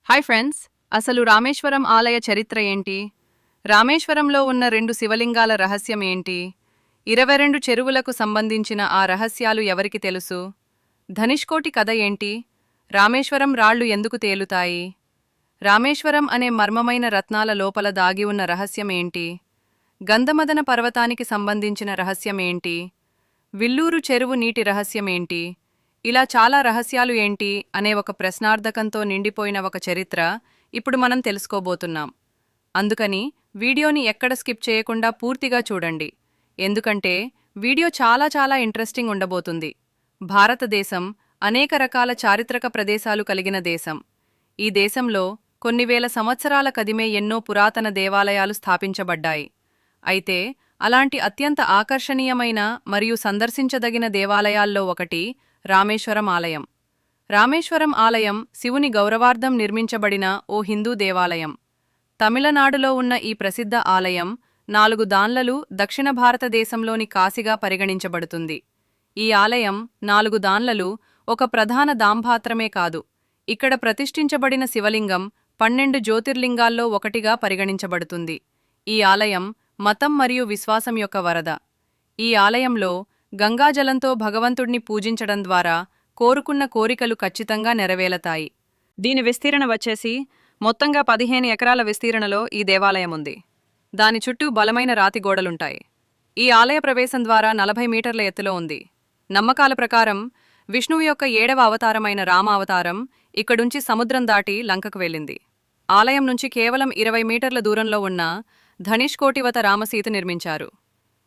Hi friends, అసలు రామేశ్వరం ఆలయ చరిత్ర ఏంటి? రామేశ్వరంలో ఉన్న 2 శివలింగాల రహస్యం ఏంటి? 22 చెరువులకు సంబంధించిన ఆ రహస్యాలు ఎవరికి తెలుసు? ధనుష్కోటి కథ ఏంటి? రామేశ్వరం రాళ్లు ఎందుకు తేలుతాయి? రామేశ్వరం అనే మర్మమైన రత్నాల లోపల దాగి ఉన్న రహస్యం ఏంటి? గంధమదన పర్వతానికి సంబంధించిన రహస్యం ఏంటి? విల్లూరు చెరువు నీటి రహస్యమేంటి? ఇలా చాలా రహస్యాలు ఏంటి అనే ఒక ప్రశ్నార్థకంతో నిండిపోయిన ఒక చరిత్ర ఇప్పుడు మనం తెలుసుకోబోతున్నాం. అందుకని వీడియోని ఎక్కడ స్కిప్ చేయకుండా పూర్తిగా చూడండి. ఎందుకంటే వీడియో చాలా ఇంట్రెస్టింగ్ ఉండబోతుంది. భారతదేశం అనేక రకాల చారిత్రక ప్రదేశాలు కలిగిన దేశం. ఈ దేశంలో కొన్ని వేల సంవత్సరాల కదిమే ఎన్నో పురాతన దేవాలయాలు స్థాపించబడ్డాయి. అయితే అలాంటి అత్యంత ఆకర్షణీయమైన మరియు సందర్శించదగిన దేవాలయాల్లో ఒకటి రామేశ్వరం ఆలయం. రామేశ్వరం ఆలయం శివుని గౌరవార్థం నిర్మించబడిన ఓ హిందూ దేవాలయం. తమిళనాడులో ఉన్న ఈ ప్రసిద్ధ ఆలయం 4 దాన్లలు దక్షిణ భారతదేశంలోని కాశీగా పరిగణించబడుతుంది. ఈ ఆలయం 4 దాన్లలు ఒక ప్రధాన దాంభాత్రమే కాదు, ఇక్కడ ప్రతిష్ఠించబడిన శివలింగం 12 జ్యోతిర్లింగాల్లో ఒకటిగా పరిగణించబడుతుంది. ఈ ఆలయం మతం మరియు విశ్వాసం యొక్క వరద. ఈ ఆలయంలో గంగాజలంతో భగవంతుడిని పూజించడం ద్వారా కోరుకున్న కోరికలు ఖచ్చితంగా నెరవేలతాయి. దీని విస్తీరణ వచ్చేసి మొత్తంగా 15 ఎకరాల విస్తీరణలో ఈ దేవాలయం ఉంది. దాని చుట్టూ బలమైన రాతి గోడలుంటాయి. ఈ ఆలయ ప్రవేశం ద్వారా 40 మీటర్ల ఎత్తులో ఉంది. నమ్మకాల ప్రకారం విష్ణువు యొక్క 7వ అవతారమైన రామ అవతారం ఇక్కడుంచి సముద్రం దాటి లంకకు వెళ్ళింది. ఆలయం నుంచి కేవలం 20 మీటర్ల దూరంలో ఉన్న ధనుష్కోటి వద్ద రామసీత నిర్మించారు.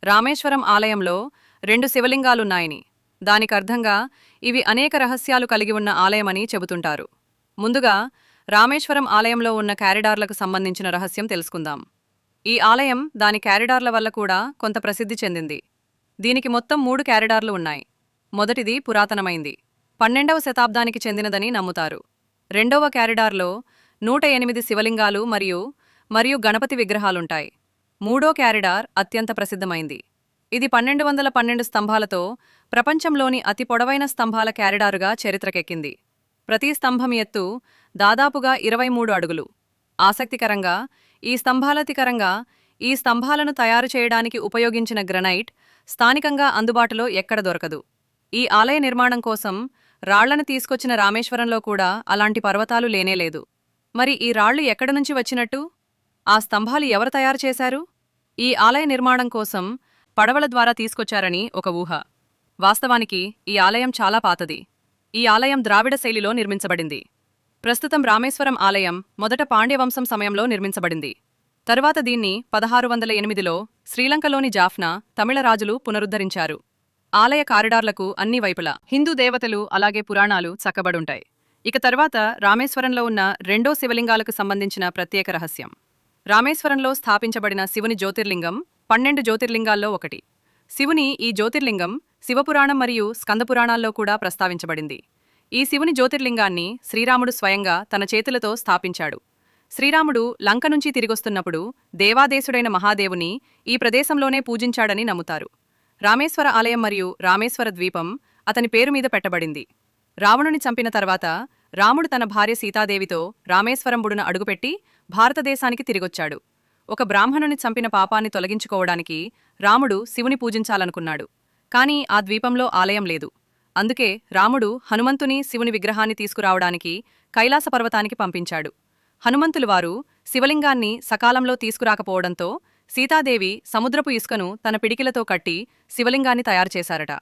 రామేశ్వరం ఆలయంలో 2 శివలింగాలున్నాయని, దానికర్థంగా ఇవి అనేక రహస్యాలు కలిగి ఉన్న ఆలయమని చెబుతుంటారు. ముందుగా రామేశ్వరం ఆలయంలో ఉన్న క్యారిడార్లకు సంబంధించిన రహస్యం తెలుసుకుందాం. ఈ ఆలయం దాని క్యారిడార్ల వల్ల కూడా కొంత ప్రసిద్ధి చెందింది. దీనికి మొత్తం 3 క్యారిడార్లు ఉన్నాయి. మొదటిది పురాతనమైంది, 12వ శతాబ్దానికి చెందినదని నమ్ముతారు. రెండవ క్యారిడార్లో 108 శివలింగాలు మరియు గణపతి విగ్రహాలుంటాయి. మూడో క్యారిడార్ అత్యంత ప్రసిద్ధమైంది. ఇది 1212 స్తంభాలతో ప్రపంచంలోని అతి పొడవైన స్తంభాల క్యారిడారుగా చరిత్రకెక్కింది. ప్రతి స్తంభం ఎత్తు దాదాపుగా 23 అడుగులు. ఆసక్తికరంగా ఈ స్తంభాలను తయారు చేయడానికి ఉపయోగించిన గ్రనైట్ స్థానికంగా అందుబాటులో ఎక్కడ దొరకదు. ఈ ఆలయ నిర్మాణం కోసం రాళ్లను తీసుకొచ్చిన రామేశ్వరంలో కూడా అలాంటి పర్వతాలు లేనేలేదు. మరి ఈ రాళ్లు ఎక్కడి నుంచి వచ్చినట్టు? ఆ స్తంభాలు ఎవరు తయారు చేశారు? ఈ ఆలయ నిర్మాణం కోసం పడవల ద్వారా తీసుకొచ్చారని ఒక ఊహ. వాస్తవానికి ఈ ఆలయం చాలా పాతది. ఈ ఆలయం ద్రావిడ శైలిలో నిర్మించబడింది. ప్రస్తుతం రామేశ్వరం ఆలయం మొదట పాండ్యవంశం సమయంలో నిర్మించబడింది. తరువాత దీన్ని 1608లో శ్రీలంకలోని జాఫ్నా తమిళ రాజులు పునరుద్ధరించారు. ఆలయ కారిడార్లకు అన్ని వైపులా హిందూ దేవతలు అలాగే పురాణాలు చక్కబడుంటాయి. ఇక తర్వాత రామేశ్వరంలో ఉన్న 2 శివలింగాలకు సంబంధించిన ప్రత్యేక రహస్యం. రామేశ్వరంలో స్థాపించబడిన శివుని జ్యోతిర్లింగం 12 జ్యోతిర్లింగాల్లో ఒకటి. శివుని ఈ జ్యోతిర్లింగం శివపురాణం మరియు స్కందపురాణాల్లో కూడా ప్రస్తావించబడింది. ఈ శివుని జ్యోతిర్లింగాన్ని శ్రీరాముడు స్వయంగా తన చేతులతో స్థాపించాడు. శ్రీరాముడు లంక నుంచి తిరిగొస్తున్నప్పుడు దేవాదేశుడైన మహాదేవుని ఈ ప్రదేశంలోనే పూజించాడని నమ్ముతారు. రామేశ్వర ఆలయం మరియు రామేశ్వర ద్వీపం అతని పేరు మీద పెట్టబడింది. రావణుని చంపిన తర్వాత రాముడు తన భార్య సీతాదేవితో రామేశ్వరంబుడున అడుగుపెట్టి భారతదేశానికి తిరిగొచ్చాడు. ఒక బ్రాహ్మణుని చంపిన పాపాన్ని తొలగించుకోవడానికి రాముడు శివుని పూజించాలనుకున్నాడు. కాని ఆ ద్వీపంలో ఆలయం లేదు. అందుకే రాముడు హనుమంతుని శివుని విగ్రహాన్ని తీసుకురావడానికి కైలాస పర్వతానికి పంపించాడు. హనుమంతులు వారు శివలింగాన్ని సకాలంలో తీసుకురాకపోవడంతో సీతాదేవి సముద్రపు ఇసుకను తన పిడికిలతో కట్టి శివలింగాన్ని తయారుచేశారట.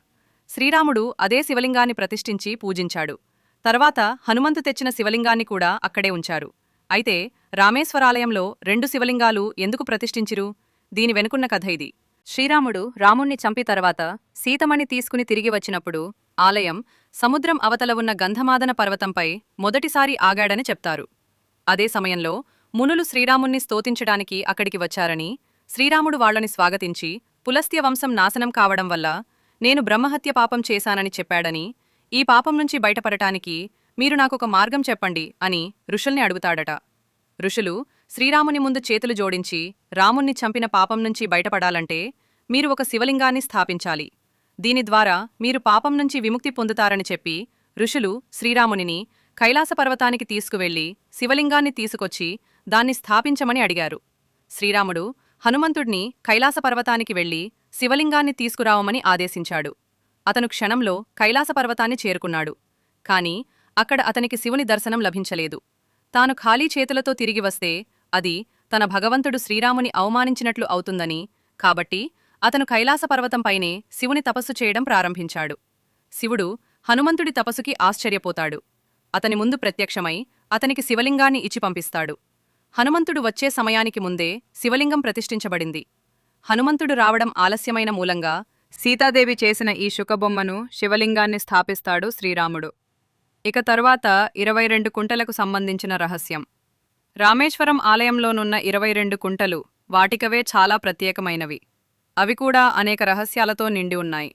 శ్రీరాముడు అదే శివలింగాన్ని ప్రతిష్ఠించి పూజించాడు. తర్వాత హనుమంతు తెచ్చిన శివలింగాన్ని కూడా అక్కడే ఉంచారు. అయితే రామేశ్వరాలయంలో 2 శివలింగాలు ఎందుకు ప్రతిష్ఠించిరు? దీని వెనుకున్న కథ ఇది. శ్రీరాముడు రాముణ్ణి చంపి తర్వాత సీతమణి తీసుకుని తిరిగి వచ్చినప్పుడు ఆలయం సముద్రం అవతల ఉన్న గంధమాదన పర్వతంపై మొదటిసారి ఆగాడని చెప్తారు. అదే సమయంలో మునులు శ్రీరాముణ్ణి స్తుతించడానికి అక్కడికి వచ్చారని, శ్రీరాముడు వాళ్లని స్వాగతించి పులస్త్య వంశం నాశనం కావడం వల్ల నేను బ్రహ్మహత్య పాపం చేశానని చెప్పాడని, ఈ పాపం నుంచి బయటపడటానికి మీరు నాకొక మార్గం చెప్పండి అని ఋషుల్ని అడుగుతాడట. ఋషులు శ్రీరాముని ముందు చేతులు జోడించి రాముణ్ణి చంపిన పాపం నుంచి బయటపడాలంటే మీరు ఒక శివలింగాన్ని స్థాపించాలి, దీని ద్వారా మీరు పాపం నుంచి విముక్తి పొందుతారని చెప్పి ఋషులు శ్రీరామునిని కైలాస పర్వతానికి తీసుకువెళ్లి శివలింగాన్ని తీసుకొచ్చి దాన్ని స్థాపించమని అడిగారు. శ్రీరాముడు హనుమంతుడిని కైలాస పర్వతానికి వెళ్లి శివలింగాన్ని తీసుకురావమని ఆదేశించాడు. అతను క్షణంలో కైలాస పర్వతాన్ని చేరుకున్నాడు. కాని అక్కడ అతనికి శివుని దర్శనం లభించలేదు. తాను ఖాళీ చేతులతో తిరిగి వస్తే అది తన భగవంతుడు శ్రీరాముని అవమానించినట్లు అవుతుందని, కాబట్టి అతను కైలాస పర్వతంపైనే శివుని తపస్సు చేయడం ప్రారంభించాడు. శివుడు హనుమంతుడి తపస్సుకి ఆశ్చర్యపోతాడు. అతని ముందు ప్రత్యక్షమై అతనికి శివలింగాన్ని ఇచ్చి పంపిస్తాడు. హనుమంతుడు వచ్చే సమయానికి ముందే శివలింగం ప్రతిష్ఠించబడింది. హనుమంతుడు రావడం ఆలస్యమైన మూలంగా సీతాదేవి చేసిన ఈ శుకబొమ్మను శివలింగాన్ని స్థాపిస్తాడు శ్రీరాముడు. ఇక తరువాత 22 కుంటలకు సంబంధించిన రహస్యం. రామేశ్వరం ఆలయంలోనున్న 22 కుంటలు వాటికవే చాలా ప్రత్యేకమైనవి. అవి కూడా అనేక రహస్యాలతో నిండి ఉన్నాయి.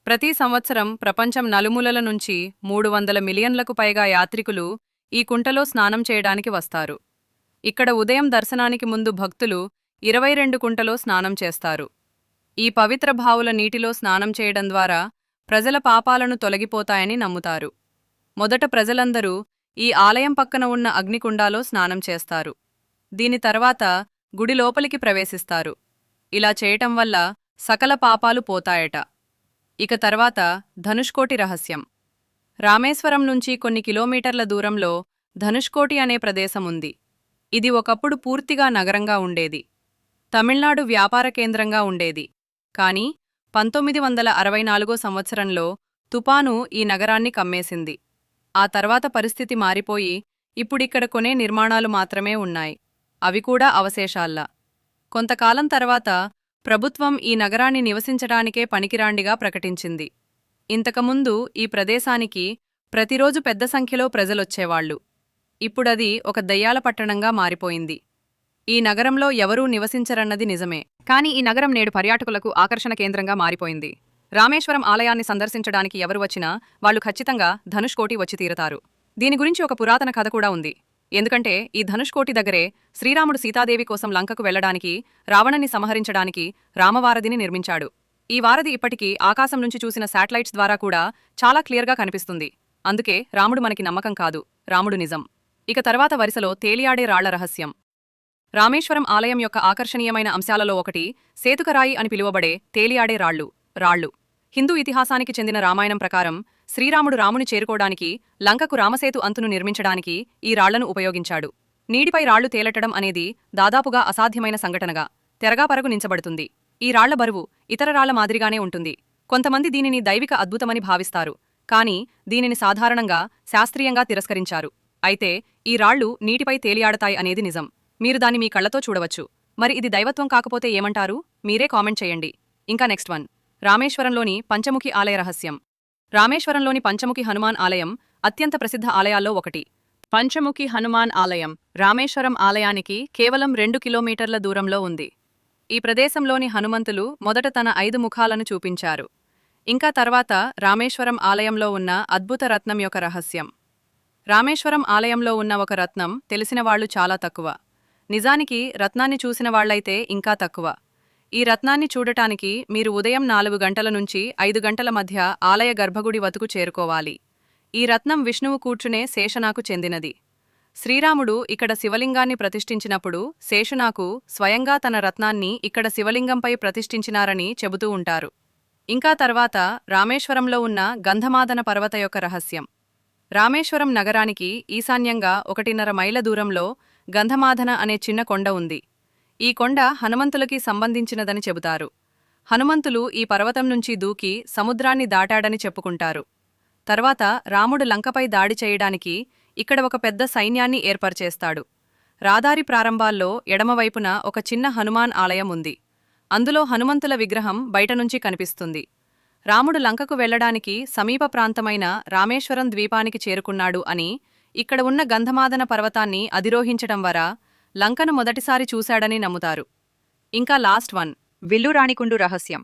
ప్రతి సంవత్సరం ప్రపంచం నలుమూలల నుంచి 300 మిలియన్లకు పైగా యాత్రికులు ఈ కుంటలో స్నానం చేయడానికి వస్తారు. ఇక్కడ ఉదయం దర్శనానికి ముందు భక్తులు 22 కుంటలో స్నానం చేస్తారు. ఈ పవిత్ర భావుల నీటిలో స్నానం చేయడం ద్వారా ప్రజల పాపాలను తొలగిపోతాయని నమ్ముతారు. మొదట ప్రజలందరూ ఈ ఆలయం పక్కన ఉన్న అగ్నికుండాలో స్నానం చేస్తారు. దీని తర్వాత గుడి లోపలికి ప్రవేశిస్తారు. ఇలా చేయటం వల్ల సకల పాపాలు పోతాయట. ఇక తర్వాత ధనుష్కోటి రహస్యం. రామేశ్వరం నుంచి కొన్ని కిలోమీటర్ల దూరంలో ధనుష్కోటి అనే ప్రదేశముంది. ఇది ఒకప్పుడు పూర్తిగా నగరంగా ఉండేది. తమిళనాడు వ్యాపార కేంద్రంగా ఉండేది. కాని 1964 సంవత్సరంలో తుపాను ఈ నగరాన్ని కమ్మేసింది. ఆ తర్వాత పరిస్థితి మారిపోయి ఇప్పుడిక్కడ కొనే నిర్మాణాలు మాత్రమే ఉన్నాయి. అవి కూడా అవశేషాల్లా. కొంతకాలం తర్వాత ప్రభుత్వం ఈ నగరాన్ని నివసించడానికే పనికిరాండిగా ప్రకటించింది. ఇంతకుముందు ఈ ప్రదేశానికి ప్రతిరోజు పెద్ద సంఖ్యలో ప్రజలొచ్చేవాళ్లు. ఇప్పుడది ఒక దయ్యాల పట్టణంగా మారిపోయింది. ఈ నగరంలో ఎవరూ నివసించరన్నది నిజమే. కాని ఈ నగరం నేడు పర్యాటకులకు ఆకర్షణ కేంద్రంగా మారిపోయింది. రామేశ్వరం ఆలయాన్ని సందర్శించడానికి ఎవరు వచ్చినా వాళ్లు ఖచ్చితంగా ధనుష్కోటి వచ్చి తీరతారు. దీని గురించి ఒక పురాతన కథ కూడా ఉంది. ఎందుకంటే ఈ ధనుష్కోటి దగ్గరే శ్రీరాముడు సీతాదేవి కోసం లంకకు వెళ్లడానికి, రావణుని సంహరించడానికి రామవారధిని నిర్మించాడు. ఈ వారధి ఇప్పటికీ ఆకాశం నుంచి చూసిన శాటిలైట్స్ ద్వారా కూడా చాలా క్లియర్గా కనిపిస్తుంది. అందుకే రాముడు మనకి నమ్మకం కాదు, రాముడు నిజం. ఇక తర్వాత వరుసలో తేలియాడే రాళ్ల రహస్యం. రామేశ్వరం ఆలయం యొక్క ఆకర్షణీయమైన అంశాలలో ఒకటి సేతుకరాయి అని పిలువబడే తేలియాడే రాళ్లు. హిందూ ఇతిహాసానికి చెందిన రామాయణం ప్రకారం శ్రీరాముడు రాముని చేరుకోవడానికి లంకకు రామసేతు అంతును నిర్మించడానికి ఈ రాళ్లను ఉపయోగించాడు. నీటిపై రాళ్లు తేలటడం అనేది దాదాపుగా అసాధ్యమైన సంఘటనగా తెరగా పరుగునించబడుతుంది. ఈ రాళ్ల బరువు ఇతర రాళ్ల మాదిరిగానే ఉంటుంది. కొంతమంది దీనిని దైవిక అద్భుతమని భావిస్తారు. కాని దీనిని సాధారణంగా శాస్త్రీయంగా తిరస్కరించారు. అయితే ఈ రాళ్లు నీటిపై తేలియాడతాయి అనేది నిజం. మీరు దాన్ని మీ కళ్లతో చూడవచ్చు. మరి ఇది దైవత్వం కాకపోతే ఏమంటారు? మీరే కామెంట్ చేయండి. ఇంకా నెక్స్ట్ వన్, రామేశ్వరంలోని పంచముఖి ఆలయ రహస్యం. రామేశ్వరంలోని పంచముఖి హనుమాన్ ఆలయం అత్యంత ప్రసిద్ధ ఆలయాల్లో ఒకటి. పంచముఖి హనుమాన్ ఆలయం రామేశ్వరం ఆలయానికి కేవలం 2 కిలోమీటర్ల దూరంలో ఉంది. ఈ ప్రదేశంలోని హనుమంతులు మొదట తన 5 ముఖాలను చూపించారు. ఇంకా తర్వాత రామేశ్వరం ఆలయంలో ఉన్న అద్భుత రత్నం యొక్క రహస్యం. రామేశ్వరం ఆలయంలో ఉన్న ఒక రత్నం తెలిసిన వాళ్లు చాలా తక్కువ. నిజానికి రత్నాన్ని చూసిన వాళ్లైతే ఇంకా తక్కువ. ఈ రత్నాన్ని చూడటానికి మీరు ఉదయం 4 గంటల నుంచి 5 గంటల మధ్య ఆలయ గర్భగుడి వద్దకు చేరుకోవాలి. ఈ రత్నం విష్ణువు కూర్చునే శేషనాకు చెందినది. శ్రీరాముడు ఇక్కడ శివలింగాన్ని ప్రతిష్ఠించినప్పుడు శేషనాకు స్వయంగా తన రత్నాన్ని ఇక్కడ శివలింగంపై ప్రతిష్ఠించినారని చెబుతూ ఉంటారు. ఇంకా తర్వాత రామేశ్వరంలో ఉన్న గంధమాదన పర్వత యొక్క రహస్యం. రామేశ్వరం నగరానికి ఈశాన్యంగా 1.5 మైళ్ళ దూరంలో గంధమాదన అనే చిన్న కొండ ఉంది. ఈ కొండ హనుమంతులకి సంబంధించినదని చెబుతారు. హనుమంతులు ఈ పర్వతం నుంచి దూకి సముద్రాన్ని దాటాడని చెప్పుకుంటారు. తర్వాత రాముడు లంకపై దాడి చేయడానికి ఇక్కడ ఒక పెద్ద సైన్యాన్ని ఏర్పరిచేస్తాడు. రాదారి ప్రారంభాల్లో ఎడమవైపున ఒక చిన్న హనుమాన్ ఆలయం ఉంది. అందులో హనుమంతుల విగ్రహం బయటనుంచి కనిపిస్తుంది. రాముడు లంకకు వెళ్లడానికి సమీప ప్రాంతమైన రామేశ్వరం ద్వీపానికి చేరుకున్నాడు అని, ఇక్కడ ఉన్న గంధమాదన పర్వతాన్ని అధిరోహించడం వల్ల లంకను మొదటిసారి చూశాడని నమ్ముతారు. ఇంకా లాస్ట్ వన్, విల్లురాణికుండు రహస్యం.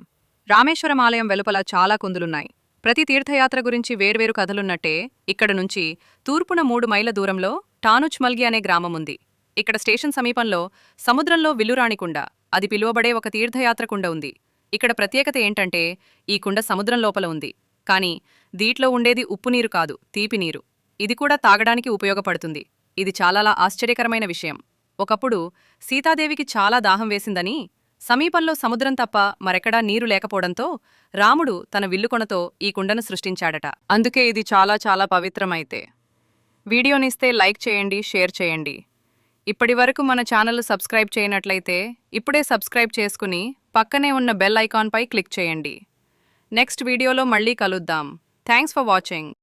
రామేశ్వరం ఆలయం వెలుపల చాలా కుందులున్నాయి. ప్రతి తీర్థయాత్ర గురించి వేర్వేరు కథలున్నట్టే ఇక్కడ నుంచి తూర్పున 3 మైళ్ళ దూరంలో టానుచ్మల్గి అనే గ్రామముంది. ఇక్కడ స్టేషన్ సమీపంలో సముద్రంలో విల్లురాణికుండ, అది పిలువబడే ఒక తీర్థయాత్ర కుండ ఉంది. ఇక్కడ ప్రత్యేకత ఏంటంటే ఈ కుండ సముద్రం లోపల ఉంది. కాని దీంట్లో ఉండేది ఉప్పునీరు కాదు, తీపి నీరు. ఇది కూడా తాగడానికి ఉపయోగపడుతుంది. ఇది చాలా ఆశ్చర్యకరమైన విషయం. ఒకప్పుడు సీతాదేవికి చాలా దాహం వేసిందని, సమీపంలో సముద్రం తప్ప మరెక్కడా నీరు లేకపోవడంతో రాముడు తన విల్లుకొనతో ఈ కుండను సృష్టించాడట. అందుకే ఇది చాలా పవిత్రమైతే. వీడియోనిస్తే లైక్ చేయండి, షేర్ చేయండి. ఇప్పటివరకు మన ఛానల్ సబ్స్క్రైబ్ చేయనట్లయితే ఇప్పుడే సబ్స్క్రైబ్ చేసుకుని పక్కనే ఉన్న బెల్ ఐకాన్పై క్లిక్ చేయండి. నెక్స్ట్ వీడియోలో మళ్ళీ కలుద్దాం. Thanks for watching.